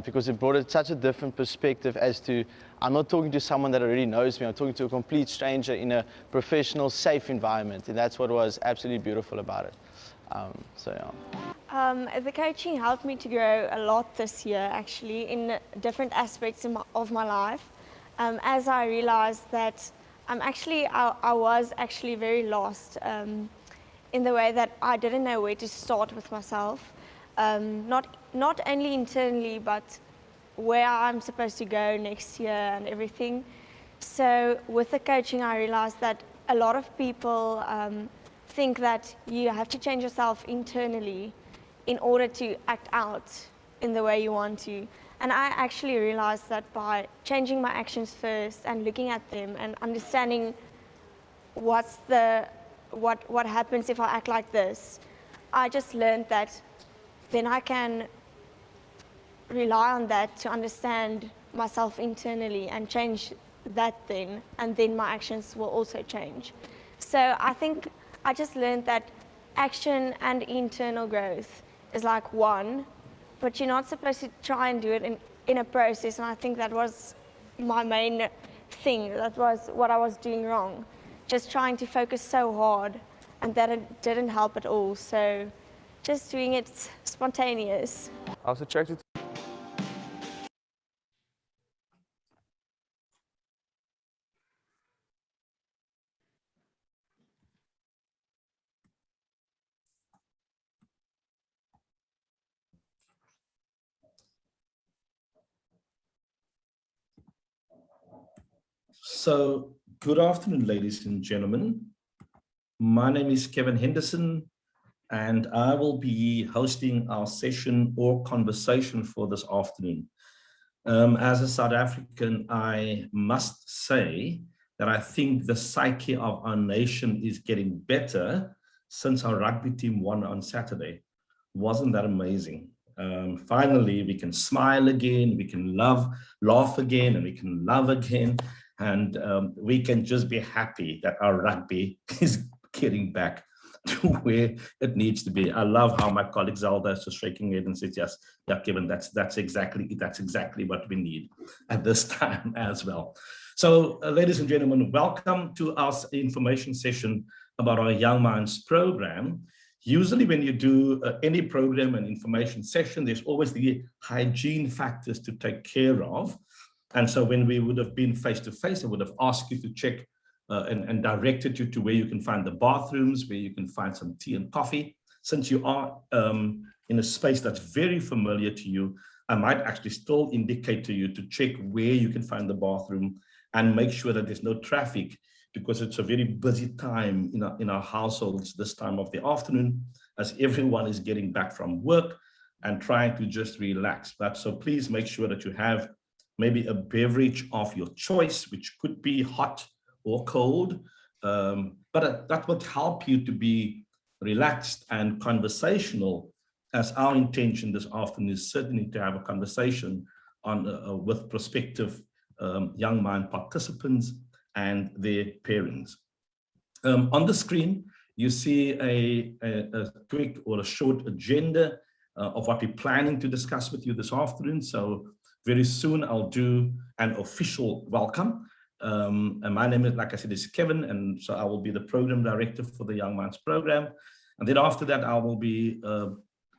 because it brought such a different perspective as to, I'm not talking to someone that already knows me, I'm talking to a complete stranger in a professional, safe environment, and that's what was absolutely beautiful about it. So yeah. The coaching helped me to grow a lot this year, actually, in different aspects of my life. As I realized that I was actually very lost in the way that I didn't know where to start with myself. Not only internally, but where I'm supposed to go next year and everything. So with the coaching, I realized that a lot of people think that you have to change yourself internally in order to act out in the way you want to. And I actually realized that by changing my actions first and looking at them and understanding what happens if I act like this, I just learned that then I can rely on that to understand myself internally and change that then, and then my actions will also change. So I think I just learned that action and internal growth is like one, but you're not supposed to try and do it in a process, and I think that was my main thing. That was what I was doing wrong. Just trying to focus so hard, and that it didn't help at all. So just doing it spontaneous. I was attracted to So, good afternoon, ladies and gentlemen. My name is Kevin Henderson, and I will be hosting our session or conversation for this afternoon. As a South African, I must say that I think the psyche of our nation is getting better since our rugby team won on Saturday. Wasn't that amazing? Finally, we can smile again, we can laugh again, and we can love again. And we can just be happy that our rugby is getting back to where it needs to be. I love how my colleague Zelda is just shaking it and says, yes, yeah, Kevin, that's exactly what we need at this time as well. So ladies and gentlemen, welcome to our information session about our Young Minds program. Usually when you do any program and information session, there's always the hygiene factors to take care of. And so when we would have been face-to-face, I would have asked you to check and directed you to where you can find the bathrooms, where you can find some tea and coffee. Since you are in a space that's very familiar to you, I might actually still indicate to you to check where you can find the bathroom and make sure that there's no traffic, because it's a very busy time in our households this time of the afternoon, as everyone is getting back from work and trying to just relax. So please make sure that you have maybe a beverage of your choice, which could be hot or cold, but that would help you to be relaxed and conversational, as our intention this afternoon is certainly to have a conversation on with prospective young mind participants and their parents. On the screen, you see a quick or a short agenda of what we're planning to discuss with you this afternoon. So very soon I'll do an official welcome. And my name is, like I said, is Kevin, and so I will be the program director for the Young Minds program. And then after that, I will be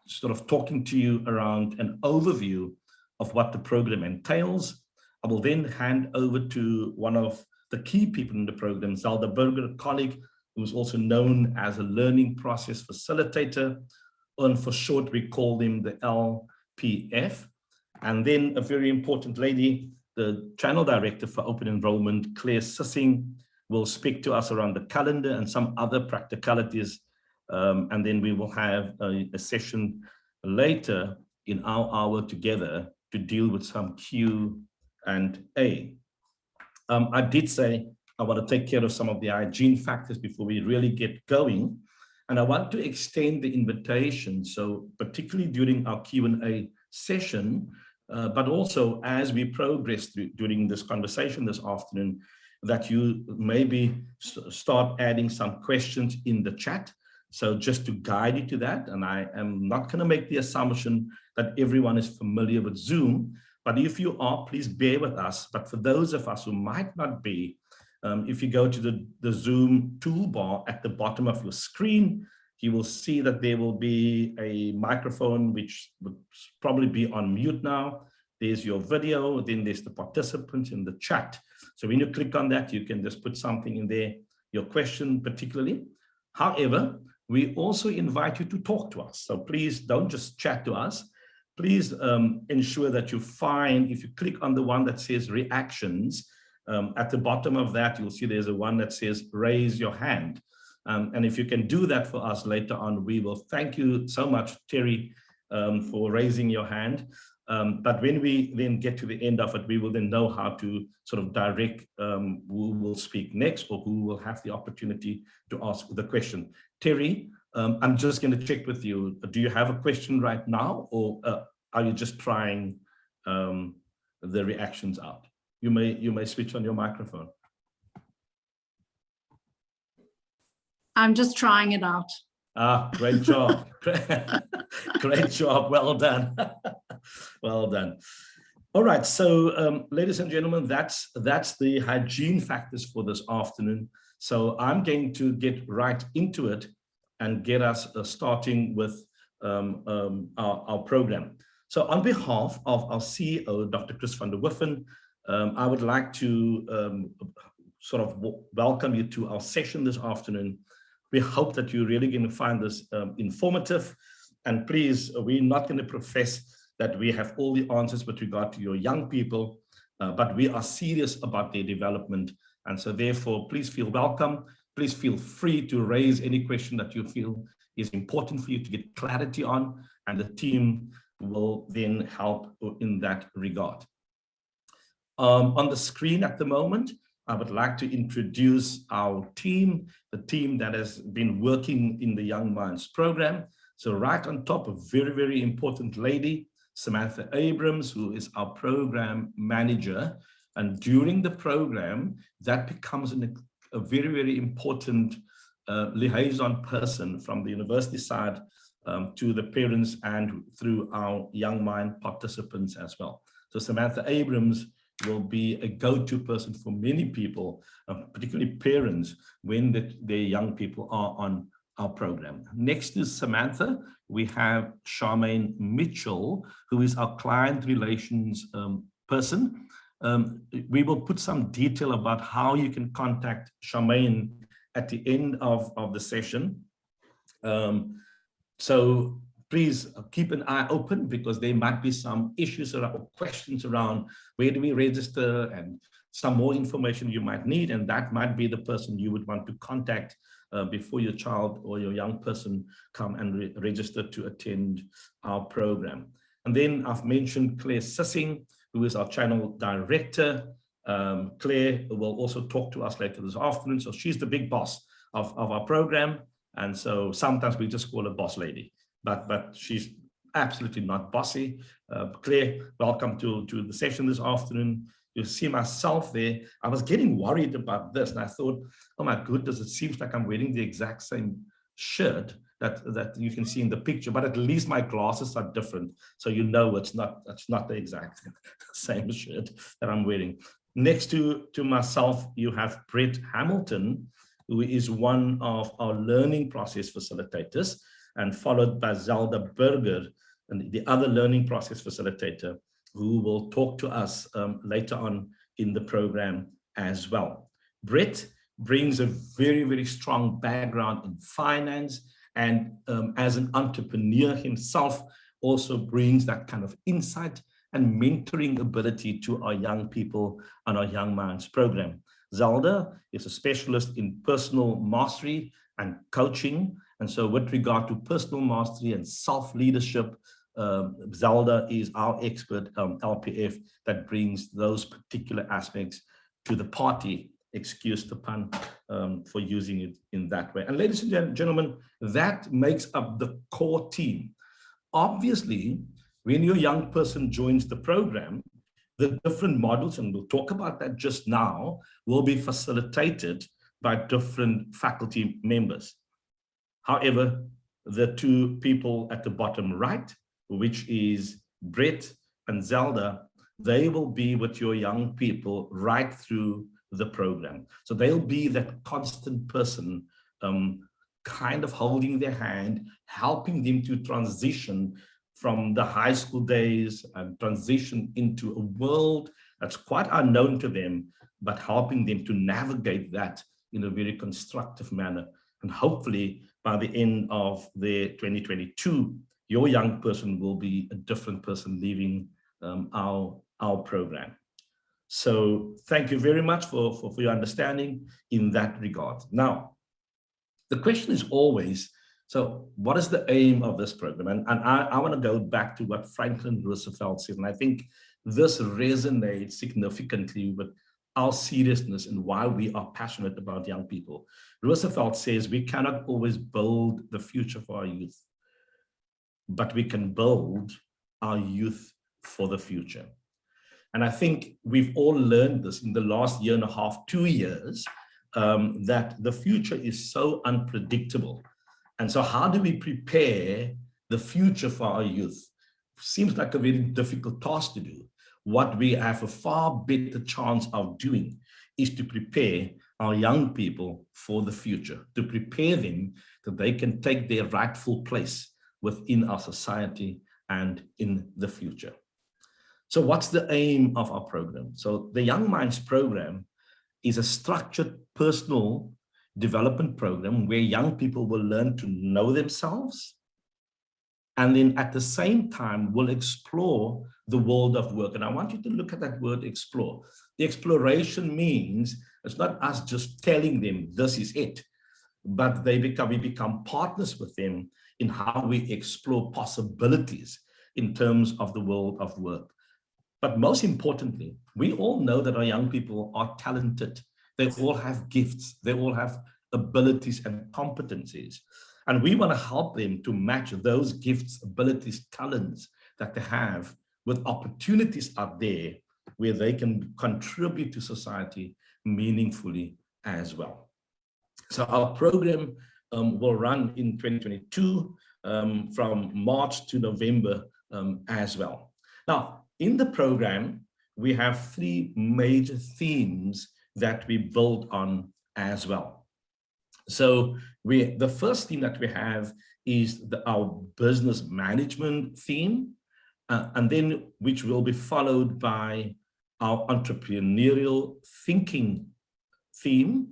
sort of talking to you around an overview of what the program entails. I will then hand over to one of the key people in the program, Zelda Burger, a colleague who's also known as a learning process facilitator, and for short, we call them the LPF. And then a very important lady, the channel director for open enrollment, Claire Sissing, will speak to us around the calendar and some other practicalities. And then we will have a session later in our hour together to deal with some Q&A. I did say I want to take care of some of the hygiene factors before we really get going. And I want to extend the invitation, so particularly during our Q&A session, but also as we progress during this conversation this afternoon, that you maybe start adding some questions in the chat. So just to guide you to that, and I am not going to make the assumption that everyone is familiar with Zoom, but if you are, please bear with us. But for those of us who might not be, if you go to the Zoom toolbar at the bottom of your screen, you will see that there will be a microphone, which would probably be on mute now. There's your video, then there's the participants in the chat. So when you click on that, you can just put something in there, your question particularly. However, we also invite you to talk to us. So please don't just chat to us. Please ensure that you find, if you click on the one that says reactions, at the bottom of that, you'll see there's a one that says raise your hand. And if you can do that for us later on, we will thank you so much, Terry, for raising your hand. But when we then get to the end of it, we will then know how to sort of direct who will speak next or who will have the opportunity to ask the question. Terry, I'm just going to check with you. Do you have a question right now, or are you just trying the reactions out? You may switch on your microphone. I'm just trying it out. Ah, great job. Great job. Well done. Well done. All right. So, ladies and gentlemen, that's the hygiene factors for this afternoon. So I'm going to get right into it and get us starting with our program. So on behalf of our CEO, Dr. 𝗰𝗿𝗲𝗲𝗀𝗀𝗀𝗱, I would like to sort of welcome you to our session this afternoon. We hope that you're really going to find this informative. And please, we're not going to profess that we have all the answers with regard to your young people, but we are serious about their development. And so therefore, please feel welcome. Please feel free to raise any question that you feel is important for you to get clarity on, and the team will then help in that regard. On the screen at the moment, I would like to introduce our team, the team that has been working in the Young Minds program. So right on top, a very, very important lady, Samantha Abrams, who is our program manager. And during the program, that becomes a very, very important liaison person from the university side to the parents and through our Young Mind participants as well. So Samantha Abrams will be a go-to person for many people, particularly parents, when their young people are on our program. Next to Samantha, we have Charmaine Mitchell, who is our client relations person. We will put some detail about how you can contact Charmaine at the end of the session. So please keep an eye open, because there might be some issues or questions around where do we register and some more information you might need, and that might be the person you would want to contact before your child or your young person come and register to attend our program. And then I've mentioned Claire Sissing, who is our channel director. Claire will also talk to us later this afternoon. So she's the big boss of our program. And so sometimes we just call her boss lady, but she's absolutely not bossy. Claire, welcome to the session this afternoon. You'll see myself there. I was getting worried about this, and I thought, oh my goodness, it seems like I'm wearing the exact same shirt that you can see in the picture, but at least my glasses are different, so you know it's not the exact same shirt that I'm wearing. Next to myself, you have Brett Hamilton, who is one of our learning process facilitators, and followed by Zelda Burger, and the other learning process facilitator, who will talk to us later on in the program as well. Brett brings a very, very strong background in finance, and as an entrepreneur himself, also brings that kind of insight and mentoring ability to our young people on our Young Minds program. Zelda is a specialist in personal mastery and coaching. And so with regard to personal mastery and self-leadership, Zelda is our expert LPF that brings those particular aspects to the party. Excuse the pun for using it in that way. And ladies and gentlemen, that makes up the core team. Obviously, when your young person joins the program, the different models, and we'll talk about that just now, will be facilitated by different faculty members. However, the two people at the bottom right, which is Brett and Zelda, they will be with your young people right through the program. So they'll be that constant person, kind of holding their hand, helping them to transition from the high school days and transition into a world that's quite unknown to them, but helping them to navigate that in a very constructive manner. And hopefully by the end of the 2022, your young person will be a different person leaving our program. So thank you very much for your understanding in that regard. Now, the question is always, so what is the aim of this program? And I want to go back to what Franklin Roosevelt said, and I think this resonates significantly with our seriousness and why we are passionate about young people. Roosevelt says we cannot always build the future for our youth, but we can build our youth for the future. And I think we've all learned this in the last year and a half, 2 years, that the future is so unpredictable. And so how do we prepare the future for our youth? Seems like a very difficult task to do. What we have a far better chance of doing is to prepare our young people for the future, to prepare them that they can take their rightful place within our society and in the future. So what's the aim of our program? So the Young Minds program is a structured personal development program where young people will learn to know themselves, and then at the same time will explore the world of work. And I want you to look at that word explore. The exploration means it's not us just telling them this is it, but we become partners with them in how we explore possibilities in terms of the world of work. But most importantly, we all know that our young people are talented. They all have gifts. They all have abilities and competencies. And we want to help them to match those gifts, abilities, talents that they have with opportunities out there where they can contribute to society meaningfully as well. So our program will run in 2022 from March to November as well. Now, in the program, we have 3 major themes that we build on as well. So the first theme that we have is our business management theme, and then which will be followed by our entrepreneurial thinking theme,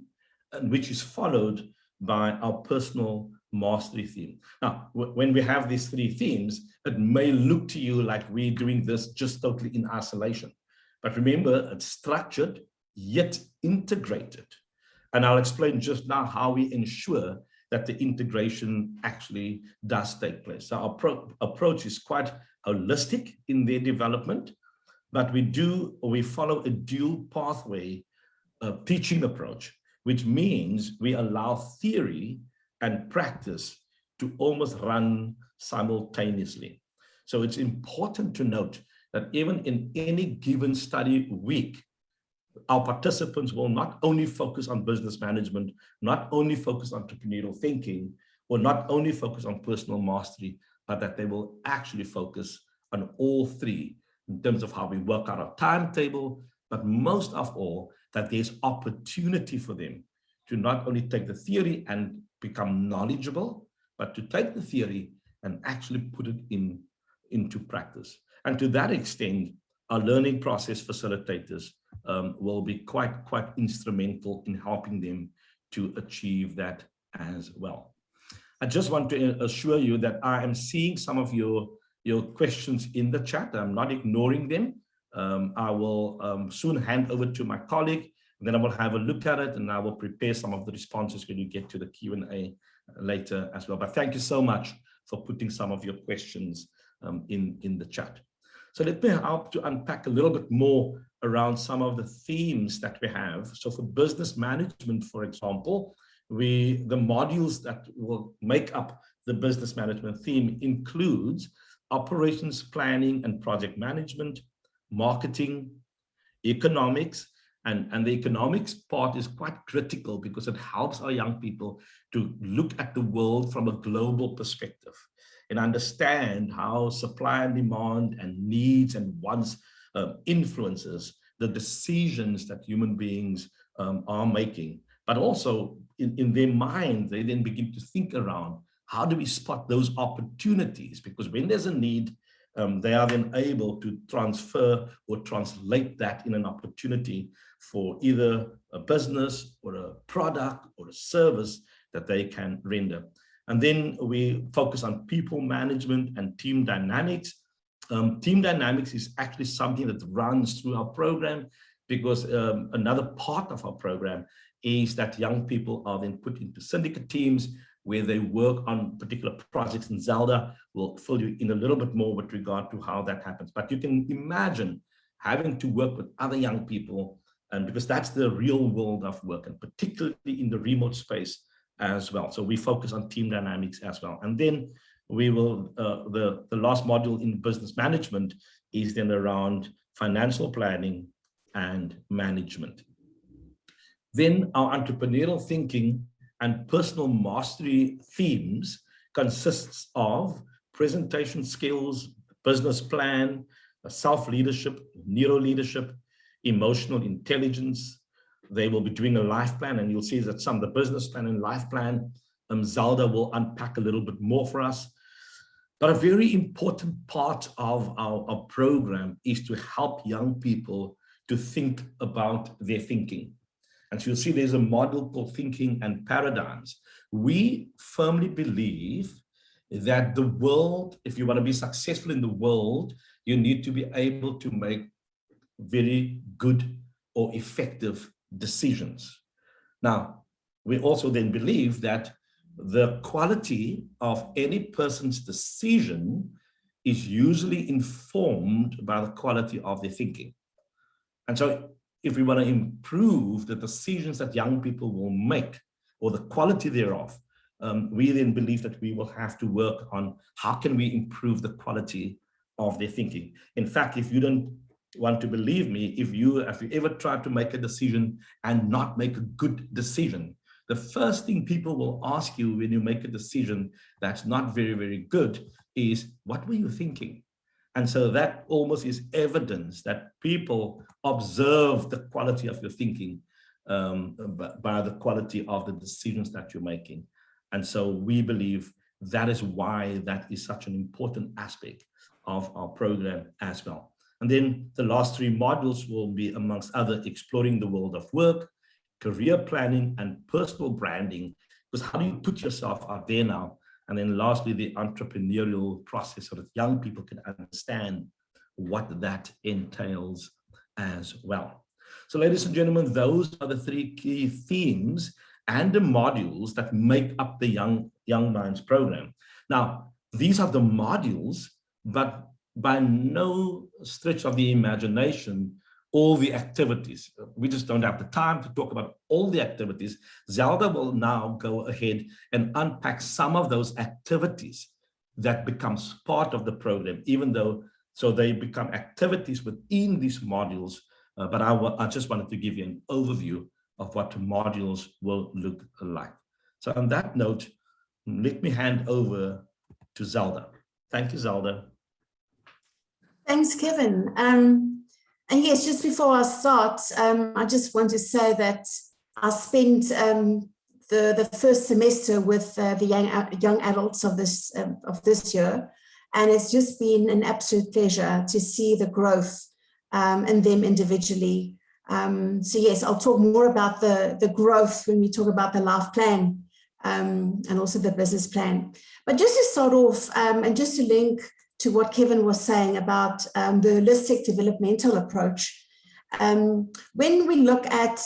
and which is followed by our personal mastery theme. Now, when we have these 3 themes, it may look to you like we're doing this just totally in isolation. But remember, it's structured, yet integrated. And I'll explain just now how we ensure that the integration actually does take place. So our approach is quite holistic in their development, but we follow a dual pathway teaching approach, which means we allow theory and practice to almost run simultaneously. So it's important to note that even in any given study week, our participants will not only focus on business management, not only focus on entrepreneurial thinking, or not only focus on personal mastery, but that they will actually focus on all 3 in terms of how we work out our timetable, but most of all, that there's opportunity for them to not only take the theory and become knowledgeable, but to take the theory and actually put it into practice. And to that extent, our learning process facilitators will be quite instrumental in helping them to achieve that as well. I just want to assure you that I am seeing some of your questions in the chat. I'm not ignoring them. I will soon hand over to my colleague, and then I will have a look at it, and I will prepare some of the responses when you get to the Q&A later as well. But thank you so much for putting some of your questions in the chat. So let me help to unpack a little bit more around some of the themes that we have. So for business management, for example, the modules that will make up the business management theme includes operations planning and project management, marketing, economics, And the economics part is quite critical because it helps our young people to look at the world from a global perspective and understand how supply and demand and needs and wants influences the decisions that human beings are making. But also in their mind, they then begin to think around, how do we spot those opportunities? Because when there's a need, they are then able to transfer or translate that in an opportunity for either a business or a product or a service that they can render. And then we focus on people management and team dynamics. Team dynamics is actually something that runs through our program, because another part of our program is that young people are then put into syndicate teams where they work on particular projects, and Zelda will fill you in a little bit more with regard to how that happens. But you can imagine having to work with other young people, and because that's the real world of work, and particularly in the remote space as well. So we focus on team dynamics as well. And then we will, the last module in business management is then around financial planning and management. Then our entrepreneurial thinking and personal mastery themes consists of presentation skills, business plan, self-leadership, neuro-leadership, emotional intelligence. They will be doing a life plan, and you'll see that some of the business plan and life plan, Zelda will unpack a little bit more for us. But a very important part of our program is to help young people to think about their thinking. And so you'll see there's a model called Thinking and Paradigms. We firmly believe that the world, if you want to be successful in the world, you need to be able to make very good or effective decisions. Now, we also then believe that the quality of any person's decision is usually informed by the quality of their thinking. And so if we want to improve the decisions that young people will make, or the quality thereof, we then believe that we will have to work on how can we improve the quality of their thinking. In fact, if you don't want to believe me, if you ever try to make a decision and not make a good decision, the first thing people will ask you when you make a decision that's not very, very good is, what were you thinking? And so that almost is evidence that people observe the quality of your thinking by the quality of the decisions that you're making. And so we believe that is why that is such an important aspect of our program as well. And then the last three modules will be, amongst other, exploring the world of work, career planning, and personal branding, because how do you put yourself out there now? And then lastly, the entrepreneurial process, so that young people can understand what that entails as well. So ladies and gentlemen, those are the three key themes and the modules that make up the Young Minds program. Now, these are the modules, but by no stretch of the imagination, all the activities. We just don't have the time to talk about all the activities. Zelda will now go ahead and unpack some of those activities that becomes part of the program, even though, so they become activities within these modules. But I just wanted to give you an overview of what modules will look like. So on that note, let me hand over to Zelda. Thank you, Zelda. Thanks, Kevin. And yes, just before I start, I just want to say that I spent the first semester with the young adults of this year, and it's just been an absolute pleasure to see the growth in them individually. So yes, I'll talk more about the growth when we talk about the life plan and also the business plan. But just to start off, and just to link to what Kevin was saying about the holistic developmental approach. When we look at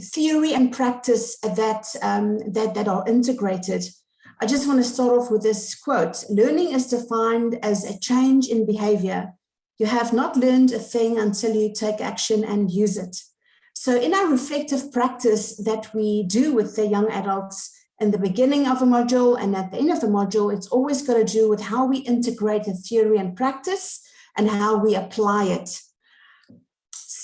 theory and practice that are integrated, I just want to start off with this quote: learning is defined as a change in behavior. You have not learned a thing until you take action and use it. So in our reflective practice that we do with the young adults, in the beginning of a module and at the end of the module, it's always got to do with how we integrate the theory and practice and how we apply it.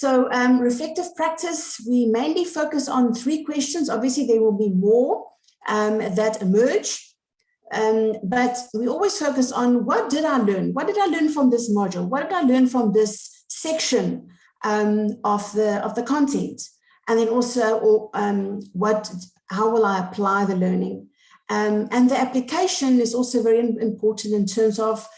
So reflective practice, we mainly focus on 3 questions. Obviously, there will be more that emerge, but we always focus on what did I learn? What did I learn from this module? What did I learn from this section of the content? And then also, how will I apply the learning? And the application is also very important in terms of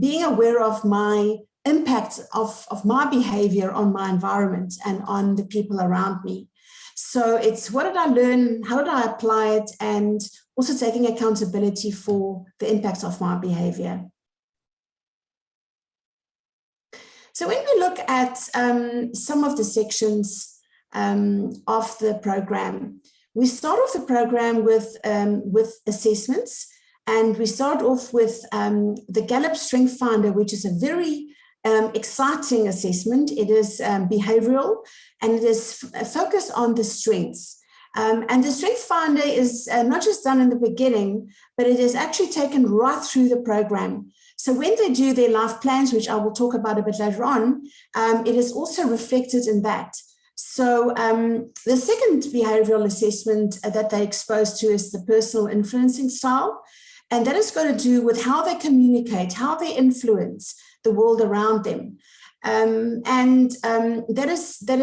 being aware of my impact of my behavior on my environment and on the people around me. So it's what did I learn, how did I apply it, and also taking accountability for the impact of my behavior. So when we look at some of the sections of the program, we start off the program with assessments, and we start off with the Gallup Strength Finder, which is a very exciting assessment. It is behavioral, and it is focused on the strengths. And the Strength Finder is not just done in the beginning, but it is actually taken right through the program. So when they do their life plans, which I will talk about a bit later on, it is also reflected in that. So the second behavioral assessment that they're exposed to is the personal influencing style. And that is going to do with how they communicate, how they influence the world around them. That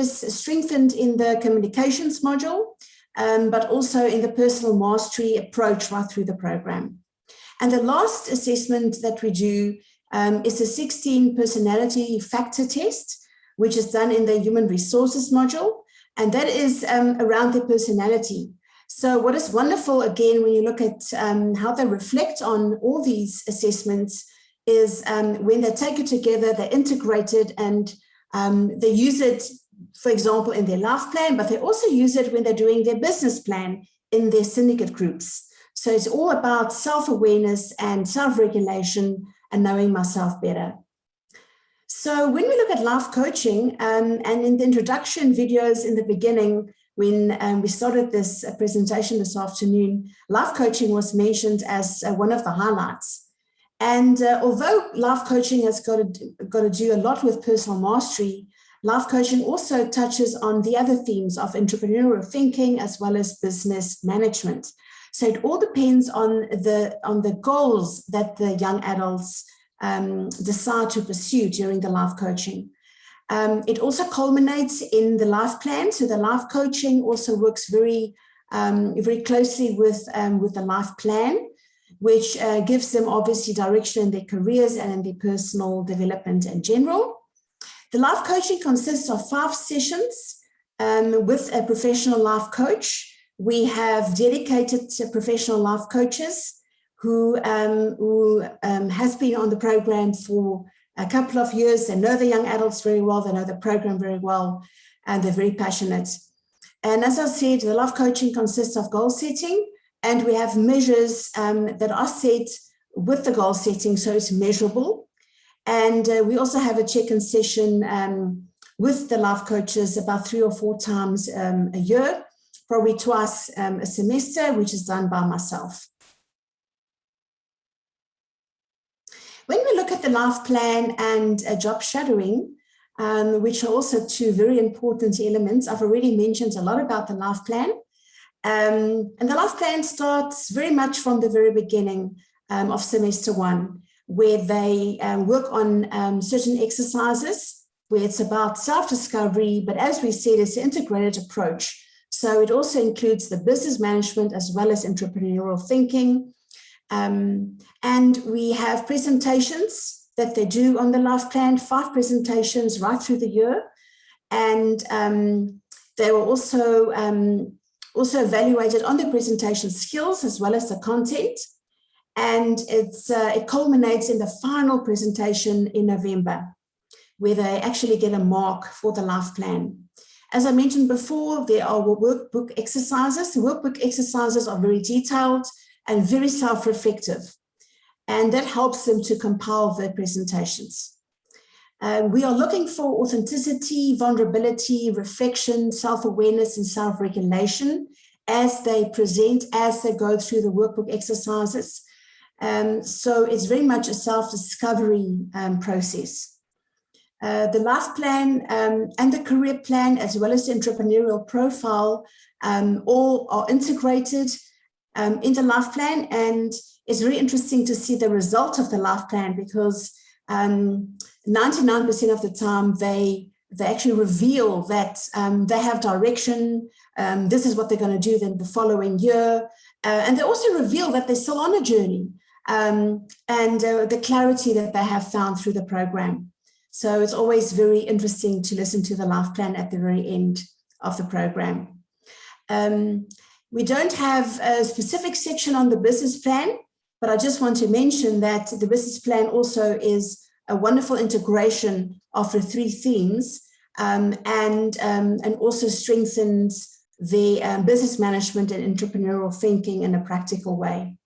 is strengthened in the communications module, but also in the personal mastery approach right through the program. And the last assessment that we do is a 16 personality factor test, which is done in the human resources module. And that is around their personality. So what is wonderful, again, when you look at how they reflect on all these assessments is when they take it together, they integrate it, and they use it, for example, in their life plan, but they also use it when they're doing their business plan in their syndicate groups. So it's all about self-awareness and self-regulation and knowing myself better. So when we look at life coaching, and in the introduction videos in the beginning, when we started this presentation this afternoon, life coaching was mentioned as one of the highlights. And although life coaching has got to do a lot with personal mastery, life coaching also touches on the other themes of entrepreneurial thinking as well as business management. So it all depends on the goals that the young adults decide to pursue during the life coaching. It also culminates in the life plan. So the life coaching also works very closely with the life plan, which gives them obviously direction in their careers and in their personal development in general. The life coaching consists of 5 sessions with a professional life coach. We have dedicated professional life coaches who has been on the program for a couple of years. They know the young adults very well, they know the program very well, and they're very passionate. And as I said, the life coaching consists of goal setting, and we have measures that are set with the goal setting, so it's measurable. And we also have a check-in session with the life coaches about 3 or 4 times a year, probably twice a semester, which is done by myself. When we look at the life plan and job shadowing, which are also 2 very important elements, I've already mentioned a lot about the life plan. And the life plan starts very much from the very beginning of semester 1, where they work on certain exercises, where it's about self-discovery, but as we said, it's an integrated approach. So it also includes the business management as well as entrepreneurial thinking. And we have presentations that they do on the life plan, 5 presentations right through the year. And they were also evaluated on the presentation skills as well as the content. And it culminates in the final presentation in November, where they actually get a mark for the life plan. As I mentioned before, there are workbook exercises. The workbook exercises are very detailed and very self-reflective, and that helps them to compile their presentations. We are looking for authenticity, vulnerability, reflection, self-awareness, and self-regulation as they present, as they go through the workbook exercises. So it's very much a self-discovery process. The life plan and the career plan, as well as the entrepreneurial profile, all are integrated in the life plan. And it's very interesting to see the result of the life plan, because 99% of the time they actually reveal that they have direction. This is what they're going to do then the following year. And they also reveal that they're still on a journey, and the clarity that they have found through the program. So it's always very interesting to listen to the life plan at the very end of the program. We don't have a specific section on the business plan, but I just want to mention that the business plan also is a wonderful integration of the 3 themes, and also strengthens the business management and entrepreneurial thinking in a practical way.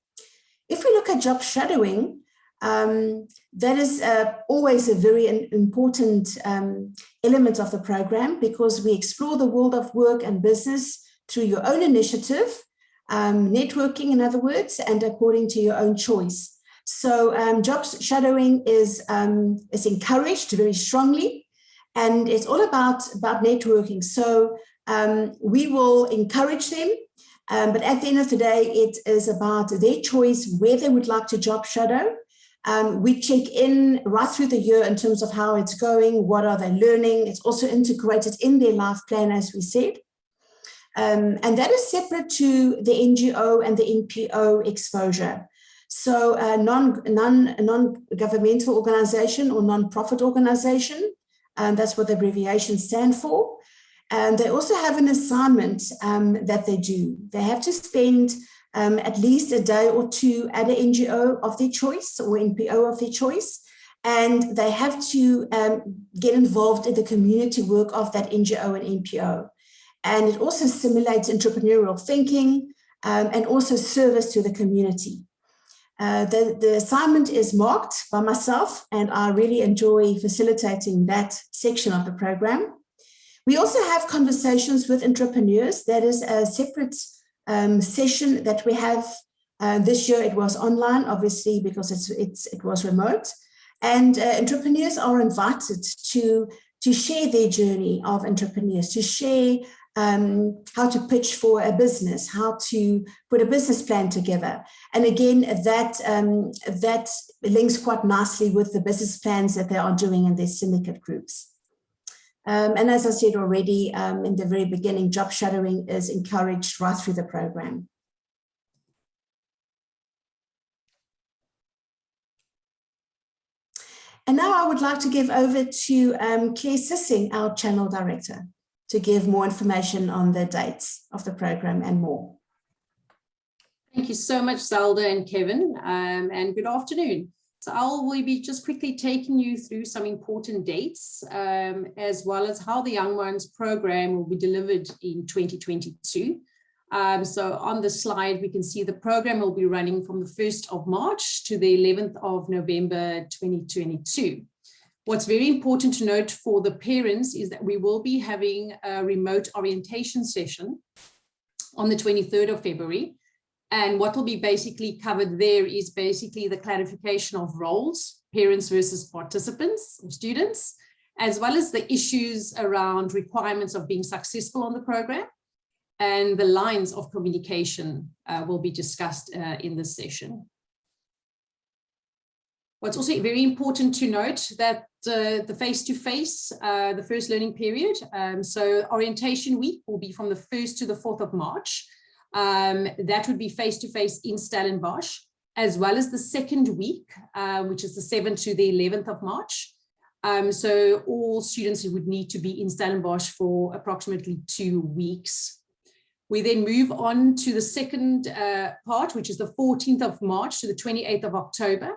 If we look at job shadowing, that is always a very important element of the program, because we explore the world of work and business through your own initiative, networking in other words, and according to your own choice. So job shadowing is encouraged very strongly, and it's all about networking. So we will encourage them, but at the end of the day, it is about their choice where they would like to job shadow. We check in right through the year in terms of how it's going, what are they learning. It's also integrated in their life plan, as we said. And that is separate to the NGO and the NPO exposure. So non-governmental organization or non-profit organization, that's what the abbreviations stand for. And they also have an assignment that they do. They have to spend at least a day or 2 at an NGO of their choice or NPO of their choice. And they have to get involved in the community work of that NGO and NPO. And it also stimulates entrepreneurial thinking and also service to the community. The assignment is marked by myself, and I really enjoy facilitating that section of the program. We also have conversations with entrepreneurs. That is a separate session that we have. This year it was online, obviously, because it was remote. And entrepreneurs are invited to share their journey of entrepreneurs, to share how to pitch for a business, how to put a business plan together. And again, that links quite nicely with the business plans that they are doing in their syndicate groups. And as I said already in the very beginning, job shadowing is encouraged right through the program. And now I would like to give over to Claire Sissing, our channel director, to give more information on the dates of the program and more. Thank you so much, Zelda and Kevin, and good afternoon. So I will be just quickly taking you through some important dates, as well as how the Young Minds program will be delivered in 2022. So on the slide, we can see the program will be running from the 1st of March to the 11th of November 2022. What's very important to note for the parents is that we will be having a remote orientation session on the 23rd of February. And what will be basically covered there is basically the clarification of roles, parents versus participants or students, as well as the issues around requirements of being successful on the program. And the lines of communication will be discussed in this session. What's also very important to note that the face-to-face, the first learning period, so orientation week will be from the 1st to the 4th of March. That would be face-to-face in Stellenbosch, as well as the second week, which is the 7th to the 11th of March. So all students would need to be in Stellenbosch for approximately 2 weeks. We then move on to the second part, which is the 14th of March to the 28th of October.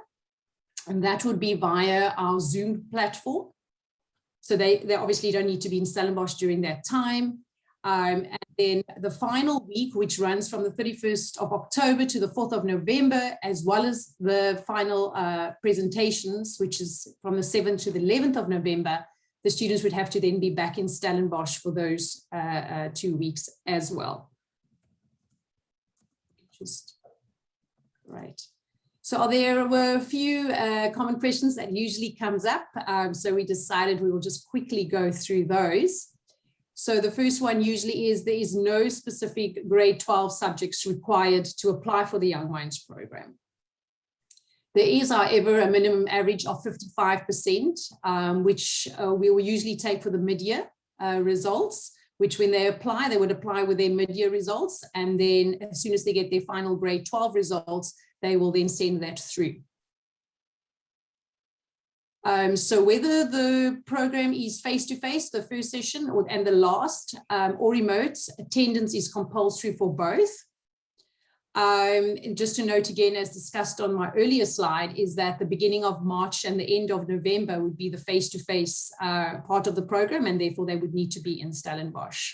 And that would be via our Zoom platform. So they obviously don't need to be in Stellenbosch during that time. And then the final week, which runs from the 31st of October to the 4th of November, as well as the final presentations, which is from the 7th to the 11th of November, the students would have to then be back in Stellenbosch for those 2 weeks as well. Just right. So there were a few common questions that usually comes up. So we decided we will just quickly go through those. So the first one usually is there is no specific grade 12 subjects required to apply for the Young Minds program. There is, however, a minimum average of 55%, which we will usually take for the mid-year results, which when they apply, they would apply with their mid-year results. And then as soon as they get their final grade 12 results, they will then send that through. So whether the program is face-to-face, the first session and the last, or remote, attendance is compulsory for both. And just to note again, as discussed on my earlier slide, is that the beginning of March and the end of November would be the face-to-face part of the program, and therefore they would need to be in Stellenbosch.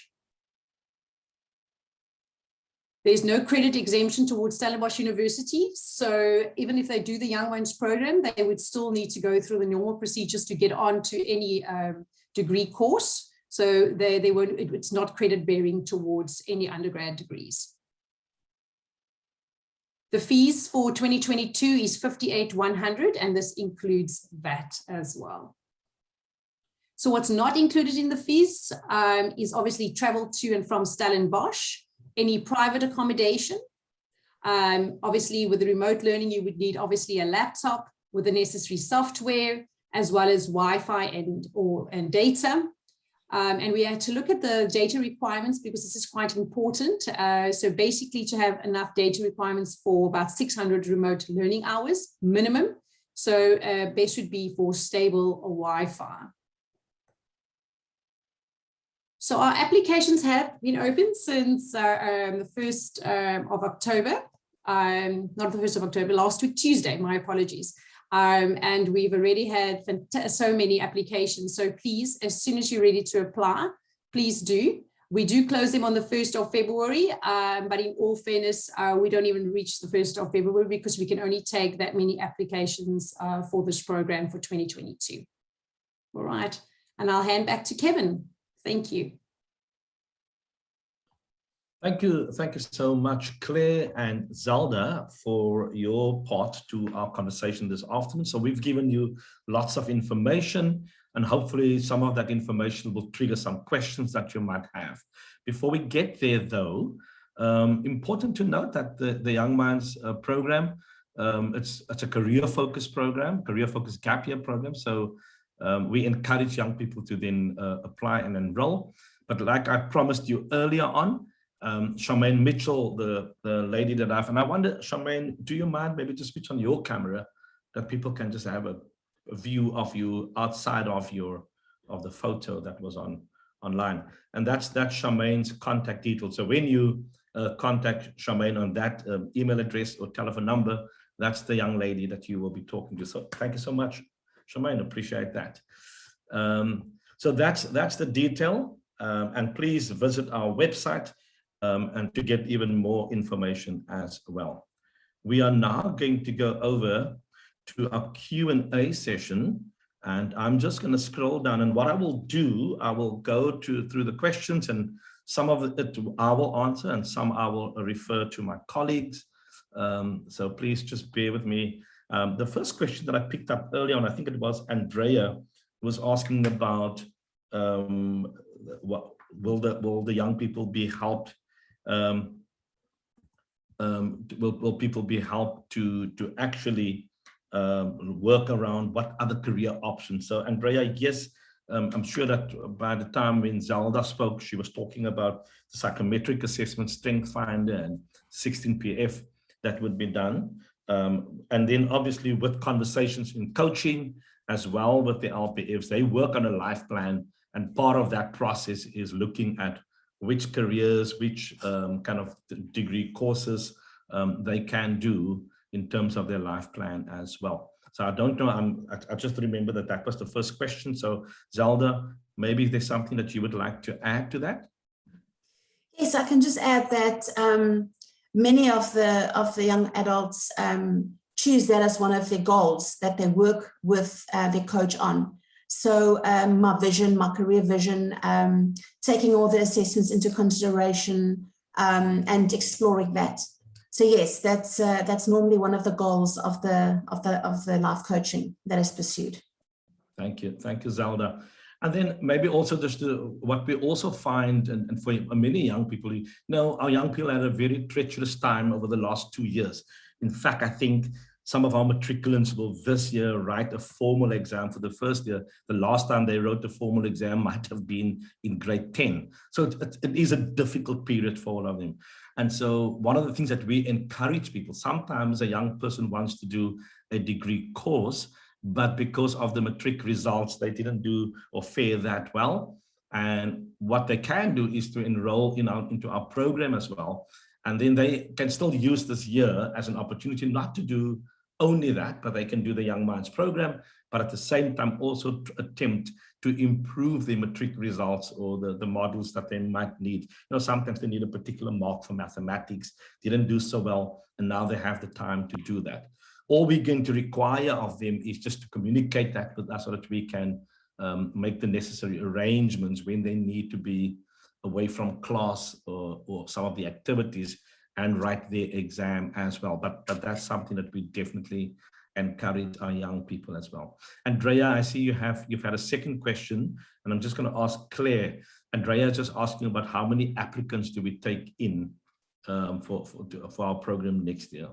There's no credit exemption towards Stellenbosch University. So even if they do the Young Minds program, they would still need to go through the normal procedures to get on to any degree course. So they won't, it's not credit bearing towards any undergrad degrees. The fees for 2022 is 58,100, and this includes VAT as well. So what's not included in the fees is obviously travel to and from Stellenbosch, any private accommodation. Obviously with the remote learning, you would need obviously a laptop with the necessary software, as well as Wi-Fi and data. And we had to look at the data requirements because this is quite important. So basically to have enough data requirements for about 600 remote learning hours minimum. So best would be for stable Wi-Fi. So our applications have been open since the 1st of October, not the 1st of October, last week, Tuesday, my apologies. And we've already had so many applications. So please, as soon as you're ready to apply, please do. We do close them on the 1st of February, but in all fairness, we don't even reach the 1st of February because we can only take that many applications for this program for 2022. All right, and I'll hand back to Kevin. Thank you. Thank you so much, Claire and Zelda, for your part to our conversation this afternoon. So we've given you lots of information, and hopefully some of that information will trigger some questions that you might have. Before we get there, though, important to note that the Young Minds program, it's a career-focused program, career-focused gap year program. So we encourage young people to then apply and enroll. But like I promised you earlier on, Charmaine Mitchell, the lady that and I wonder, Charmaine, do you mind maybe just switch on your camera that people can just have a view of you outside of the photo that was online? And that's Charmaine's contact details. So when you contact Charmaine on that email address or telephone number, that's the young lady that you will be talking to. So thank you so much, Charmaine, appreciate that. So that's the detail, and please visit our website and to get even more information as well. We are now going to go over to our Q&A session, and I'm just going to scroll down, and what I will do, I will go through the questions, and some of it I will answer and some I will refer to my colleagues. So please just bear with me. The first question that I picked up early on, I think it was Andrea, was asking about what will the young people be helped? Will people be helped to actually work around what other career options? So Andrea, yes, I'm sure that by the time when Zelda spoke, she was talking about the psychometric assessment, strength finder, and 16PF that would be done. And then obviously with conversations in coaching as well with the LPFs, they work on a life plan. And part of that process is looking at which careers, which kind of degree courses they can do in terms of their life plan as well. So I don't know, I just remember that was the first question. So Zelda, maybe there's something that you would like to add to that? Yes, I can just add that many of the young adults choose that as one of their goals that they work with their coach on. So my vision, my career vision, taking all the assessments into consideration and exploring that. So yes, that's normally one of the goals of the life coaching that is pursued. Thank you, Zelda. And then maybe also just what we also find, and for many young people, you know, our young people had a very treacherous time over the last 2 years. In fact, I think some of our matriculants will this year write a formal exam for the first year. The last time they wrote the formal exam might have been in grade 10. So it is a difficult period for all of them. And so one of the things that we encourage people, sometimes a young person wants to do a degree course, but because of the matric results, they didn't do or fare that well. And what they can do is to enroll into our program as well. And then they can still use this year as an opportunity not to do only that, but they can do the Young Minds program, but at the same time also attempt to improve the matric results or the models that they might need. You know, sometimes they need a particular mark for mathematics, didn't do so well, and now they have the time to do that. All we're going to require of them is just to communicate that with us so that we can make the necessary arrangements when they need to be away from class or some of the activities and write their exam as well. But that's something that we definitely encourage our young people as well. Andrea, I see you've had a second question, and I'm just going to ask Claire. Andrea is just asking about how many applicants do we take in for our program next year.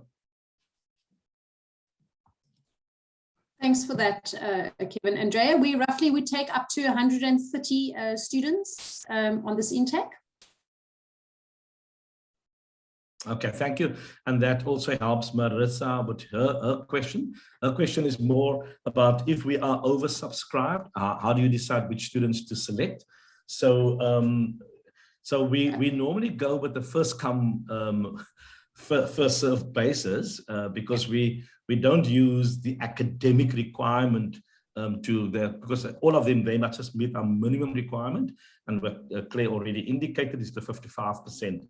Thanks for that, Kevin. Andrea, we roughly would take up to 130 students on this intake. Okay, thank you. And that also helps Marissa with her question. Her question is more about if we are oversubscribed, how do you decide which students to select? So, we normally go with the first come, first served basis because we don't use the academic requirement because all of them, they must just meet our minimum requirement, and what Claire already indicated is the 55%.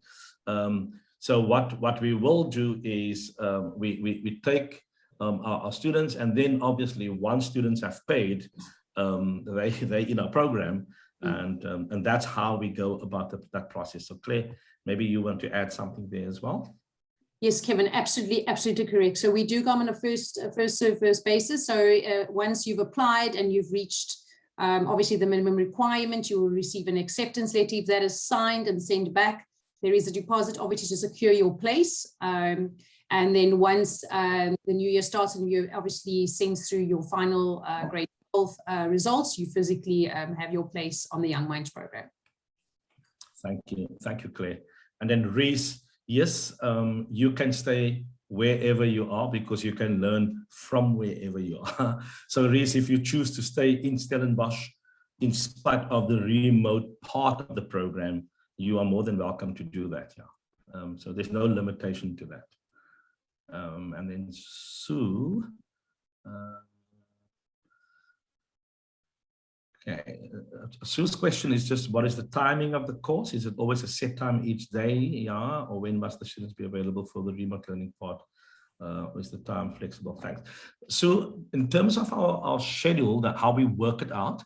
So what we will do is we take our students, and then obviously once students have paid, they in our program, and that's how we go about that process. So Claire, maybe you want to add something there as well. Yes, Kevin, absolutely correct. So we do come on a first serve first basis. So once you've applied and you've reached obviously the minimum requirement, you will receive an acceptance letter. If that is signed and sent back, there is a deposit obviously to secure your place. And then once the new year starts and you obviously send through your final grade 12 results, you physically have your place on the Young Minds program. Thank you, Claire. And then Reese, yes, you can stay wherever you are because you can learn from wherever you are. So Reese, if you choose to stay in Stellenbosch, in spite of the remote part of the program, you are more than welcome to do that. Yeah. So there's no limitation to that. And then Sue. Okay, Sue's question is just, what is the timing of the course? Is it always a set time each day? Yeah, or when must the students be available for the remote learning part? Or is the time flexible? Thanks. So in terms of our schedule, how we work it out,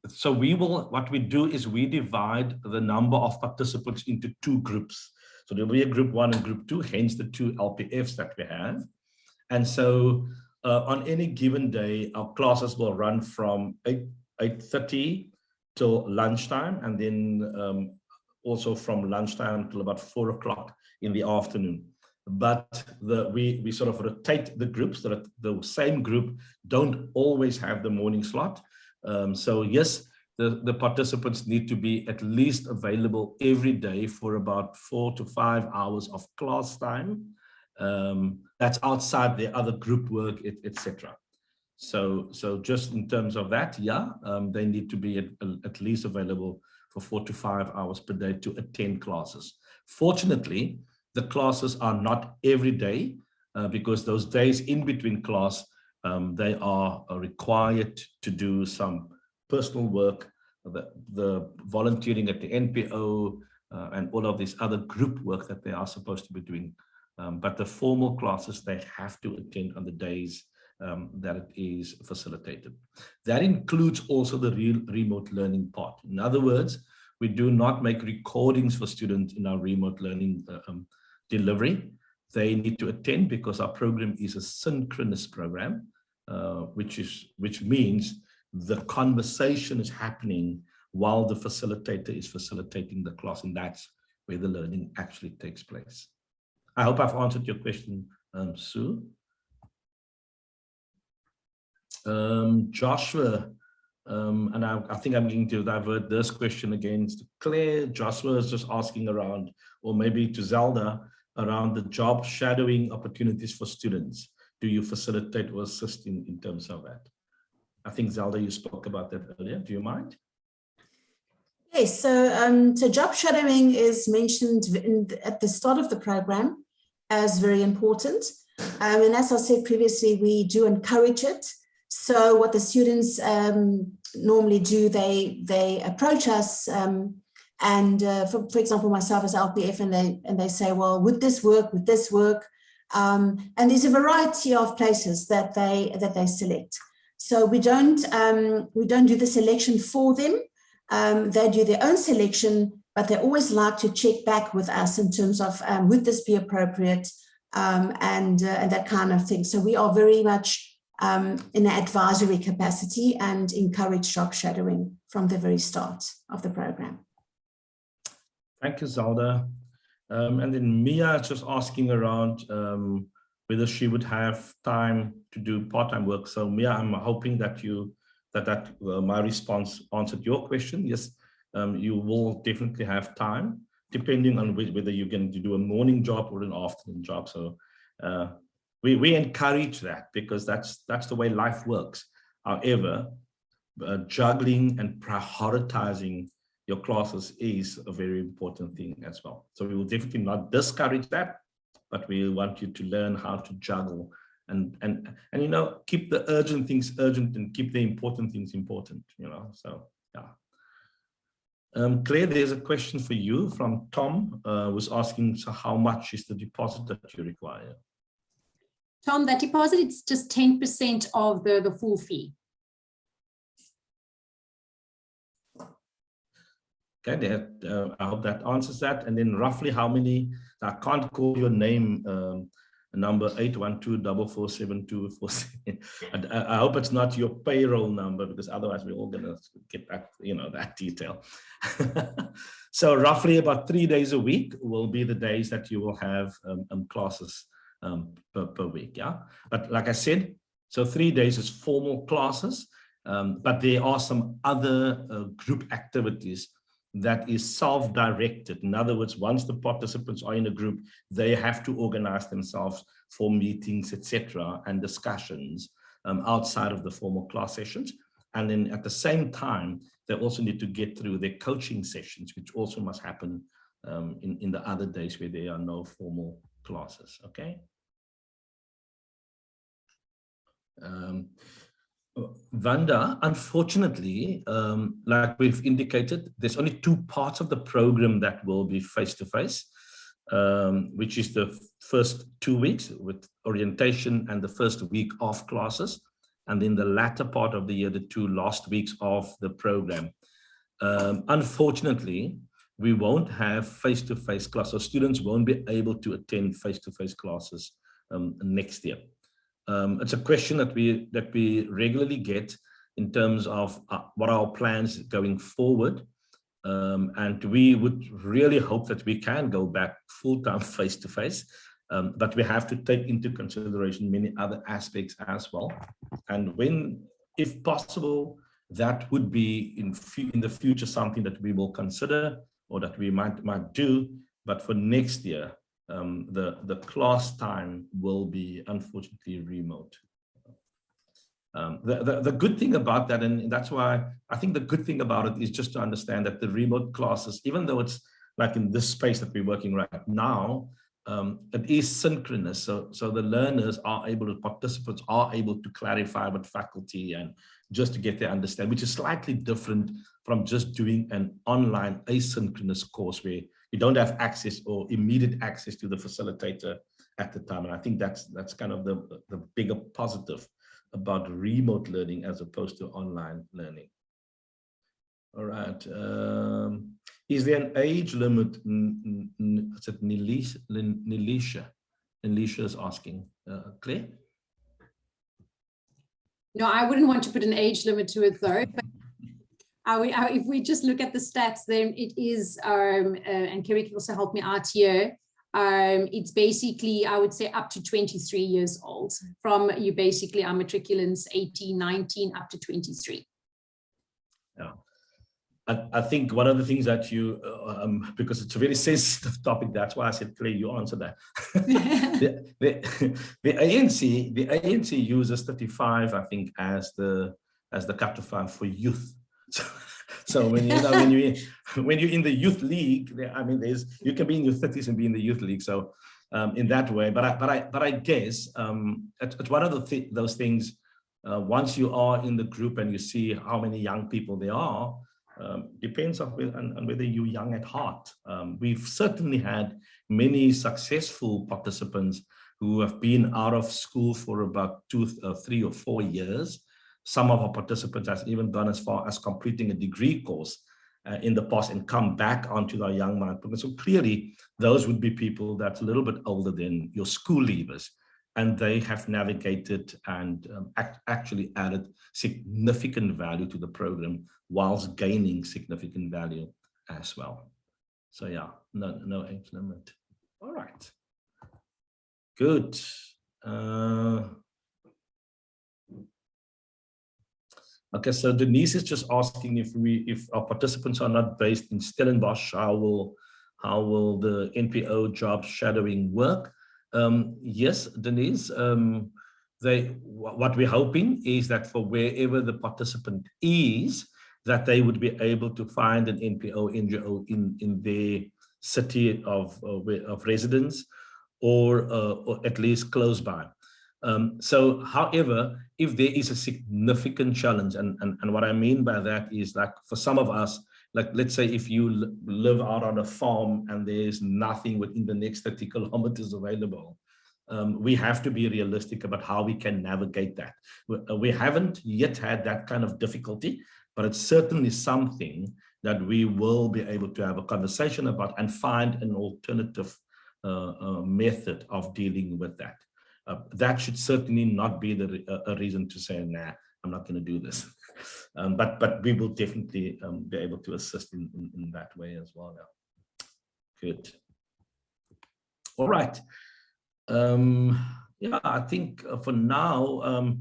so what we do is we divide the number of participants into 2 groups. So there'll be a group 1 and group 2, hence the 2 LPFs that we have. And so on any given day, our classes will run from 8:30 till lunchtime, and then also from lunchtime till about 4 o'clock in the afternoon. But we sort of rotate the groups, so that the same group don't always have the morning slot. So yes, the participants need to be at least available every day for about 4 to 5 hours of class time. That's outside the other group work, etc. So just in terms of that, yeah, they need to be at least available for 4 to 5 hours per day to attend classes. Fortunately, the classes are not every day because those days in between class, they are required to do some personal work, the volunteering at the NPO, and all of this other group work that they are supposed to be doing. But the formal classes, they have to attend on the days that it is facilitated. That includes also the remote learning part. In other words, we do not make recordings for students in our remote learning delivery, they need to attend because our program is a synchronous program, which means the conversation is happening while the facilitator is facilitating the class, and that's where the learning actually takes place. I hope I've answered your question, Sue. Joshua, and I think I'm going to divert this question against Claire. Joshua is just asking around, or maybe to Zelda, around the job shadowing opportunities for students. Do you facilitate or assist in terms of that? I think Zelda, you spoke about that earlier. Do you mind? Yes, so job shadowing is mentioned at the start of the program as very important. And as I said previously, we do encourage it. So what the students normally do, they approach us and for example, myself as LPF, and they say, well, would this work? Would this work? And there's a variety of places that they select. So we don't do the selection for them. They do their own selection, but they always like to check back with us in terms of would this be appropriate and that kind of thing. So we are very much in an advisory capacity and encourage job shadowing from the very start of the program. Thank you, Zelda. And then Mia is just asking around whether she would have time to do part-time work. So Mia, I'm hoping that my response answered your question. Yes, you will definitely have time, depending on whether you're going to do a morning job or an afternoon job. So we encourage that because that's the way life works. However, juggling and prioritizing your classes is a very important thing as well. So we will definitely not discourage that, but we want you to learn how to juggle and you know, keep the urgent things urgent and keep the important things important, you know. So yeah. Claire, there's a question for you from Tom, was asking, so how much is the deposit that you require? Tom, that deposit, it's just 10% of the full fee. Okay, I hope that answers that. And then roughly how many, I can't call your name, number 812-447-247. I hope it's not your payroll number, because otherwise we're all gonna get back, you know, that detail. So roughly about 3 days a week will be the days that you will have classes per week, yeah. But like I said, so 3 days is formal classes, but there are some other group activities that is self-directed. In other words, once the participants are in a group, they have to organize themselves for meetings, etc., and discussions outside of the formal class sessions. And then at the same time, they also need to get through their coaching sessions, which also must happen in the other days where there are no formal classes, okay? Vanda, unfortunately, like we've indicated, there's only 2 parts of the program that will be face-to-face, which is the first 2 weeks with orientation and the first week of classes, and then the latter part of the year, the 2 last weeks of the program. Unfortunately, we won't have face-to-face classes, so students won't be able to attend face-to-face classes next year. It's a question that we regularly get in terms of what our plans going forward, and we would really hope that we can go back full-time face-to-face, but we have to take into consideration many other aspects as well. And when, if possible, that would be in the future something that we will consider or that we might do. But for next year, the class time will be unfortunately remote. The good thing about that, and that's why I think the good thing about it is just to understand that the remote classes, even though it's like in this space that we're working right now, it is synchronous. So the learners are able to, participants are able to clarify with faculty and just to get their understanding, which is slightly different from just doing an online asynchronous course where you don't have access or immediate access to the facilitator at the time. And I think that's kind of the bigger positive about remote learning as opposed to online learning. All right. Is there an age limit? Is it Nilisha? Nilisha is asking. Claire? No, I wouldn't want to put an age limit to it though. But if we just look at the stats, then it is, and Kerry can also help me out here. It's basically, I would say, up to 23 years old. From you basically are matriculants 18, 19, up to 23. Yeah. I think one of the things that you, because it's a very sensitive topic, that's why I said, Clay, you answer that. the ANC uses 35, I think, as the cut-off for youth. So when when you're in the youth league, I mean, you can be in your 30s and be in the youth league. So in that way, but I guess it's one of those things. Once you are in the group and you see how many young people there are. Depends on whether you're young at heart. We've certainly had many successful participants who have been out of school for about 2, 3 or 4 years. Some of our participants have even gone as far as completing a degree course in the past and come back onto our young mind program. So clearly, those would be people that's a little bit older than your school leavers, and they have navigated and actually added significant value to the program whilst gaining significant value as well. So yeah, no age limit. All right, good. Okay, so Denise is just asking if our participants are not based in Stellenbosch, how will the NPO job shadowing work? Yes, Denise, what we're hoping is that for wherever the participant is, that they would be able to find an NPO, NGO in their city of residence, or at least close by. So, however, if there is a significant challenge, and what I mean by that is, like, for some of us, like, let's say if you live out on a farm and there's nothing within the next 30 kilometers available, we have to be realistic about how we can navigate that. We haven't yet had that kind of difficulty, but it's certainly something that we will be able to have a conversation about and find an alternative method of dealing with that. That should certainly not be a reason to say, nah, I'm not going to do this. But we will definitely be able to assist in that way as well now. Good. All right. Yeah, I think for now,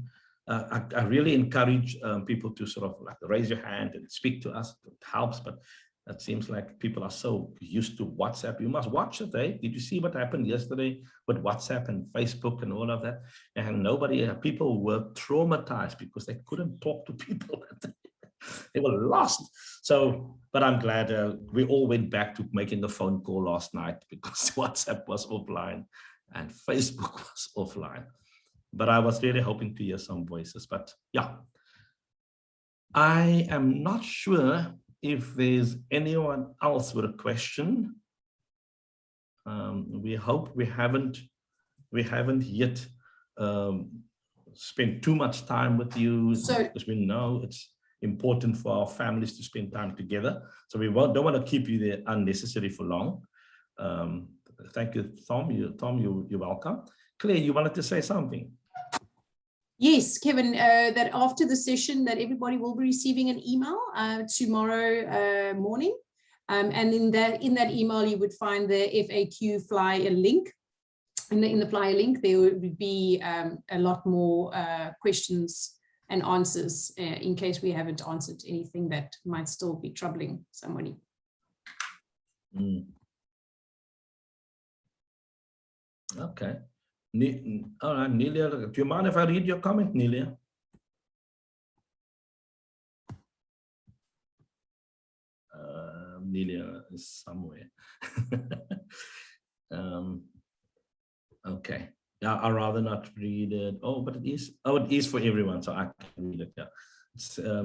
I really encourage people to sort of like raise your hand and speak to us. It helps, but it seems like people are so used to WhatsApp. You must watch it, eh? Did you see what happened yesterday with WhatsApp and Facebook and all of that? And people were traumatized because they couldn't talk to people. They were lost. So, but I'm glad we all went back to making a phone call last night because WhatsApp was offline and Facebook was offline. But I was really hoping to hear some voices. But yeah, I am not sure if there's anyone else with a question. We hope we haven't yet spent too much time with you, because we know it's important for our families to spend time together. So we don't want to keep you there unnecessarily for long. Thank you, Tom. You're welcome. Claire, you wanted to say something? Yes, Kevin, that after the session that everybody will be receiving an email tomorrow morning. And in that email, you would find the FAQ flyer link. In the flyer link, there would be a lot more questions and answers in case we haven't answered anything that might still be troubling somebody. Okay. All right, Nelia, do you mind if I read your comment, Nelia? Nelia is somewhere. Okay. Yeah, I'd rather not read it. Oh, but it is. Oh, it is for everyone, so I can read it. Yeah.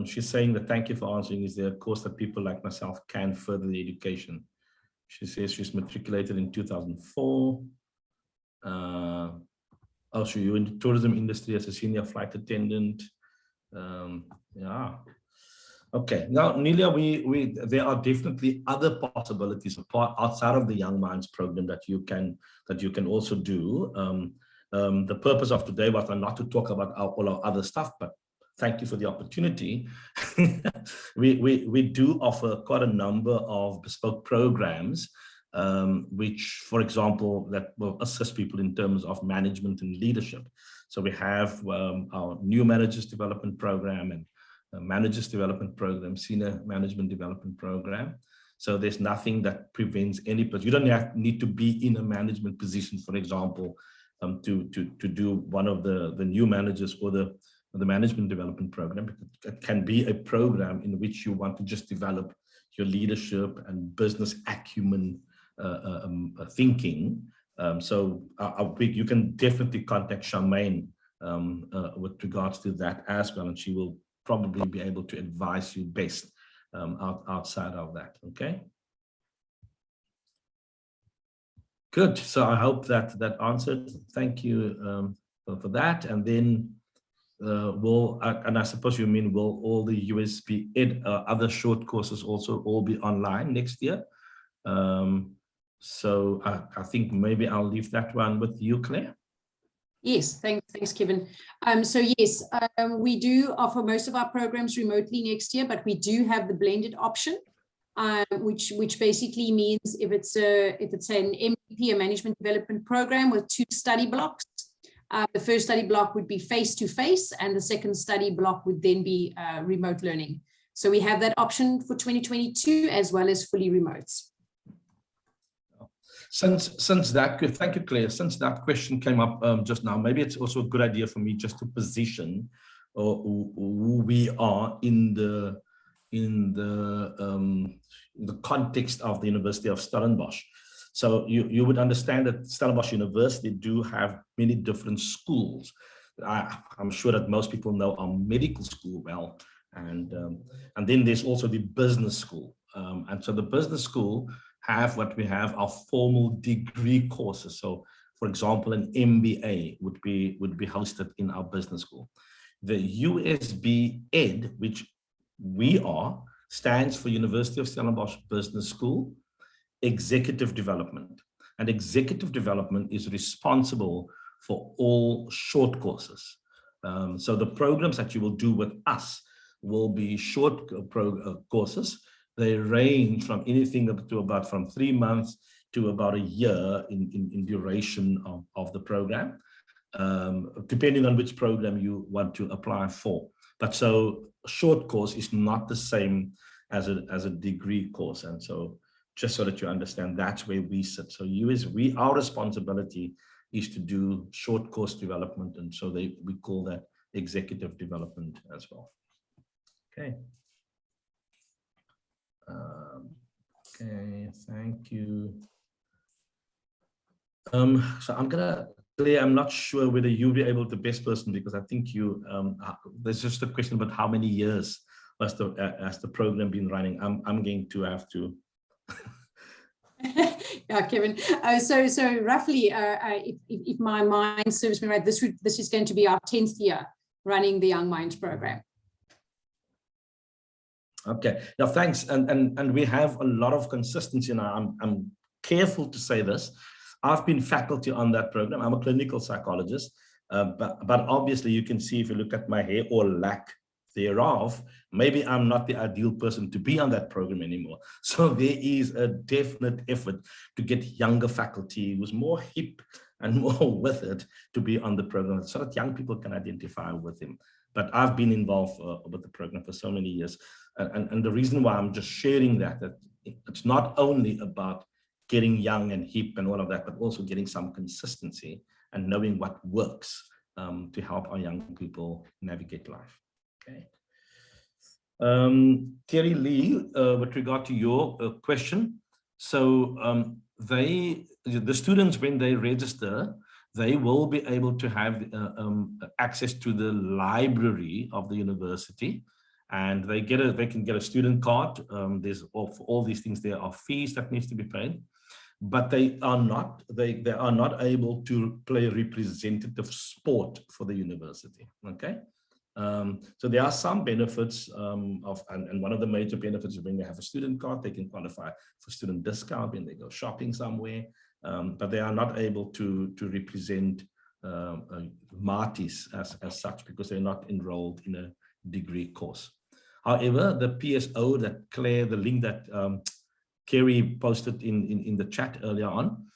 She's saying that thank you for answering. Is there a course that people like myself can further the education? She says she's matriculated in 2004. Also, you're in the tourism industry as a senior flight attendant. Yeah. Okay, now Nelia, there are definitely other possibilities outside of the Young Minds program that you can also do. The purpose of today was not to talk about all our other stuff, but thank you for the opportunity. we do offer quite a number of bespoke programs, which, for example, that will assist people in terms of management and leadership. So we have our new managers development program and managers development program, senior management development program. So there's nothing that prevents any person. You don't need to be in a management position, for example, to do one of the new managers or the management development program. It can be a program in which you want to just develop your leadership and business acumen thinking. So you can definitely contact Charmaine with regards to that as well, and she will probably be able to advise you best outside of that. Okay. Good. So I hope that answered. Thank you for that. And then and I suppose you mean, will all the USB other short courses also all be online next year? So I think maybe I'll leave that one with you, Claire. Yes, thanks, Kevin. So yes, we do offer most of our programs remotely next year, but we do have the blended option, which basically means if it's an MVP, a management development program with 2 study blocks, the first study block would be face-to-face, and the second study block would then be remote learning. So we have that option for 2022 as well as fully remote. Since that, thank you, Claire. Since that question came up just now, maybe it's also a good idea for me just to position who we are in the context of the University of Stellenbosch. So you would understand that Stellenbosch University do have many different schools. I'm sure that most people know our medical school well, and then there's also the business school. And so the business school have what we have our formal degree courses. So, for example, an MBA would be hosted in our business school. The USB Ed, which we are, stands for University of Stellenbosch Business School Executive Development. And executive development is responsible for all short courses. So the programs that you will do with us will be short courses. They range from anything up to about from 3 months to about a year in duration of the program, depending on which program you want to apply for. But so a short course is not the same as a degree course. And so just so that you understand, that's where we sit. So our responsibility is to do short course development. And so we call that executive development as well. Okay. Okay, thank you. So Claire, I'm not sure whether you'll be able to best person, because I think there's just a question about how many years has the program been running. I'm going to have to. Yeah, Kevin. So roughly, if my mind serves me right, this is going to be our 10th year running the Young Minds program. Okay, now thanks, and we have a lot of consistency now. I'm careful to say this. I've been faculty on that program. I'm a clinical psychologist, but obviously you can see if you look at my hair or lack thereof, maybe I'm not the ideal person to be on that program anymore. So there is a definite effort to get younger faculty who's more hip and more with it to be on the program, so that young people can identify with him. But I've been involved with the program for so many years. And the reason why I'm just sharing that it's not only about getting young and hip and all of that, but also getting some consistency and knowing what works to help our young people navigate life. Okay. Terry Lee, with regard to your question, so the students, when they register, they will be able to have access to the library of the university, and they can get a student card. For all these things, there are fees that needs to be paid, but they are not able to play representative sport for the university. Okay, So there are some benefits and one of the major benefits is when they have a student card, they can qualify for student discount when they go shopping somewhere, but they are not able to represent MATIs as such because they're not enrolled in a degree course. However, the PSO that Claire, the link that Kerry posted in the chat earlier on,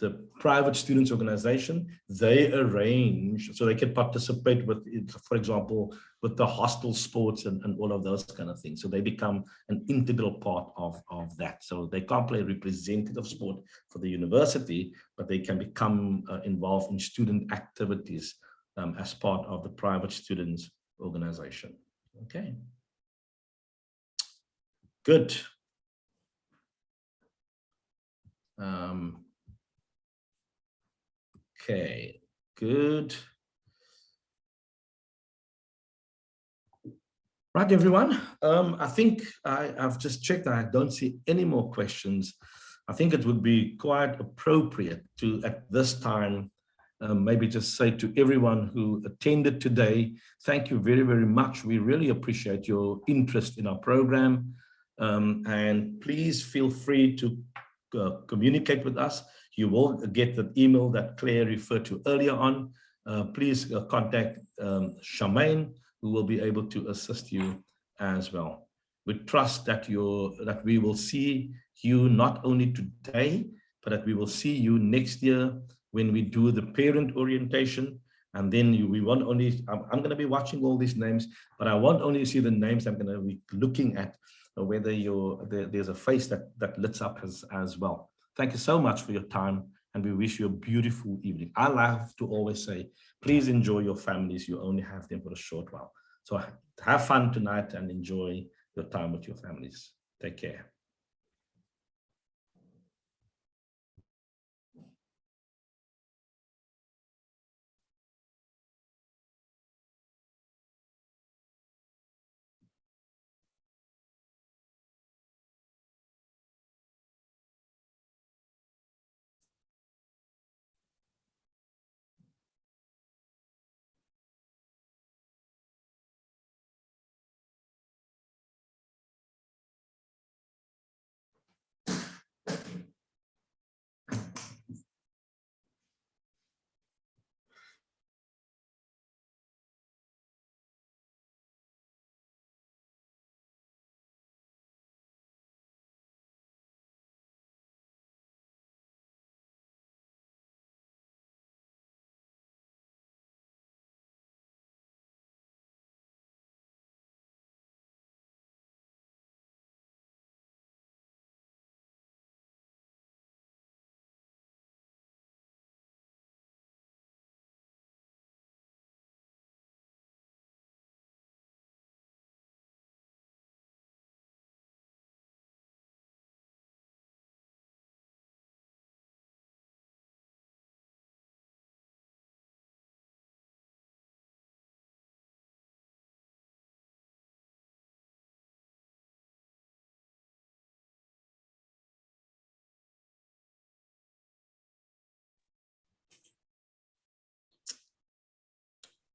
the private students organization, they arrange so they can participate with, for example, with the hostel sports and all of those kind of things. So they become an integral part of that. So they can't play representative sport for the university, but they can become involved in student activities as part of the private students organization. Okay. Good. Okay, good. Right, everyone. I think I've just checked. I don't see any more questions. I think it would be quite appropriate to, at this time, maybe just say to everyone who attended today, thank you very, very much. We really appreciate your interest in our program. And please feel free to communicate with us. You will get the email that Claire referred to earlier on. Please contact Charmaine, who will be able to assist you as well. We trust that we will see you not only today, but that we will see you next year when we do the parent orientation. And then we won't only, I'm going to be watching all these names, but I won't only see the names, I'm going to be looking at whether there's a face that lights up as well. Thank you so much for your time, and we wish you a beautiful evening. I love to always say, please enjoy your families. You only have them for a short while. So have fun tonight and enjoy your time with your families. Take care.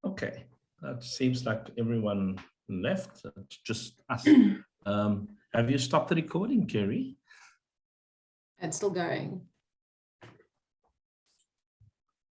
Okay, that seems like everyone left. It's just us. Have you stopped the recording, Kerry? It's still going.